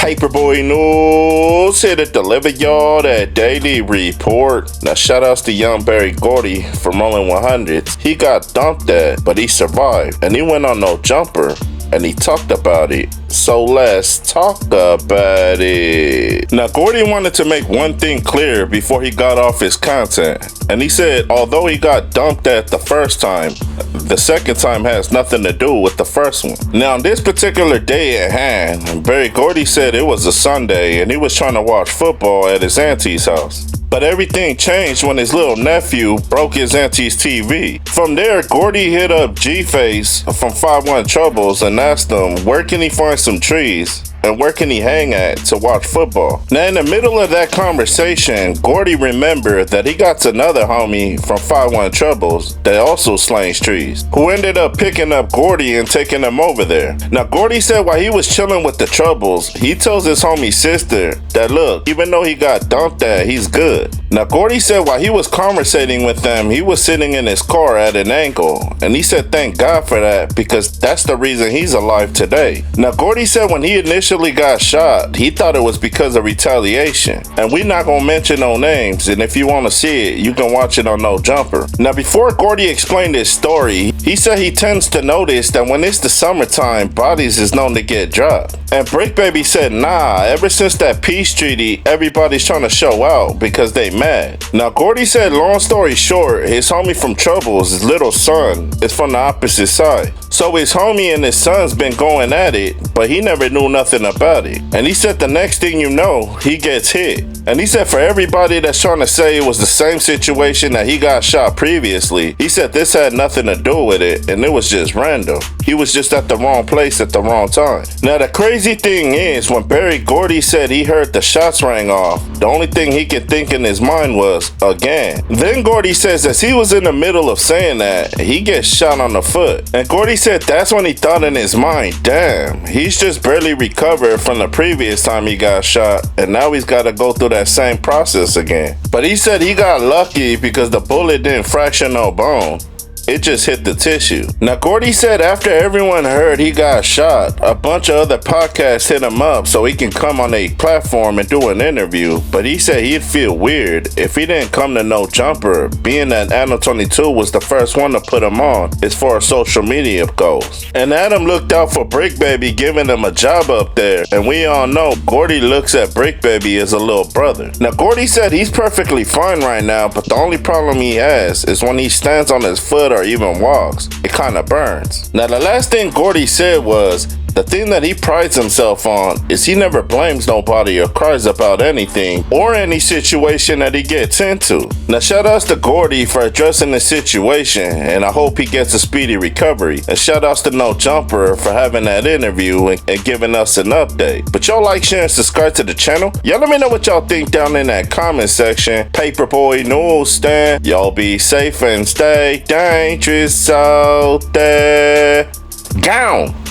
Paperboy News here to deliver y'all that daily report. Now shout outs to young Gordy from Rollin 100s. He got dumped at, but he survived. And he went on no jumper. And he talked about it. So let's talk about it. Now, Gordy wanted to make one thing clear before he got off his content. And he said, although he got dumped at the first time, the second time has nothing to do with the first one. Now, on this particular day at hand, Gordy said it was a Sunday and he was trying to watch football at his auntie's house. But everything changed when his little nephew broke his auntie's TV. From there, Gordy hit up G-Face from 51 Troubles and asked him where can he find some trees and where can he hang at to watch football. Now in the middle of that conversation, Gordy remembered that he got another homie from 51 Troubles that also slangs trees, who ended up picking up Gordy and taking him over there. Now Gordy said while he was chilling with the Troubles, he tells his homie sister that look, even though he got dumped at, he's good. Now Gordy said while he was conversating with them, he was sitting in his car at an angle, and he said thank God for that because that's the reason he's alive today. Now Gordy said when he initially got shot, he thought it was because of retaliation, and we not gonna mention no names, and if you want to see it, you can watch it on No Jumper. Now before Gordy explained his story, he said he tends to notice that when it's the summertime, bodies is known to get dropped. And Brick Baby said nah, ever since that peace treaty, everybody's trying to show out because they mad. Now Gordy said long story short, his homie from Troubles, his little son, is from the opposite side. So his homie and his son's been going at it, but he never knew nothing about it. And he said the next thing you know, he gets hit. And he said for everybody that's trying to say it was the same situation that he got shot previously, he said this had nothing to do with it and it was just random. He was just at the wrong place at the wrong time. Now the crazy thing is when Gordy said he heard the shots rang off, the only thing he could think in his mind was, again. Then Gordy says as he was in the middle of saying that, he gets shot on the foot. And Gordy said that's when he thought in his mind, damn, he's just barely recovered from the previous time he got shot and now he's got to go through that same process again. But he said he got lucky because the bullet didn't fracture no bone. It just hit the tissue. Now Gordy said after everyone heard he got shot, a bunch of other podcasts hit him up so he can come on a platform and do an interview, but he said he'd feel weird if he didn't come to No Jumper, being that Adam 22 was the first one to put him on as far as social media goes. And Adam looked out for Brick Baby giving him a job up there, and we all know Gordy looks at Brick Baby as a little brother. Now Gordy said he's perfectly fine right now, but the only problem he has is when he stands on his foot or even walks, it kind of burns. Now the last thing Gordy said was, the thing that he prides himself on is he never blames nobody or cries about anything or any situation that he gets into. Now shout outs to Gordy for addressing the situation and I hope he gets a speedy recovery. And shout outs to No Jumper for having that interview and giving us an update. But y'all like, share, and subscribe to the channel. Y'all let me know what y'all think down in that comment section. Paperboy News Stand. Y'all be safe and stay dangerous out there. Gone.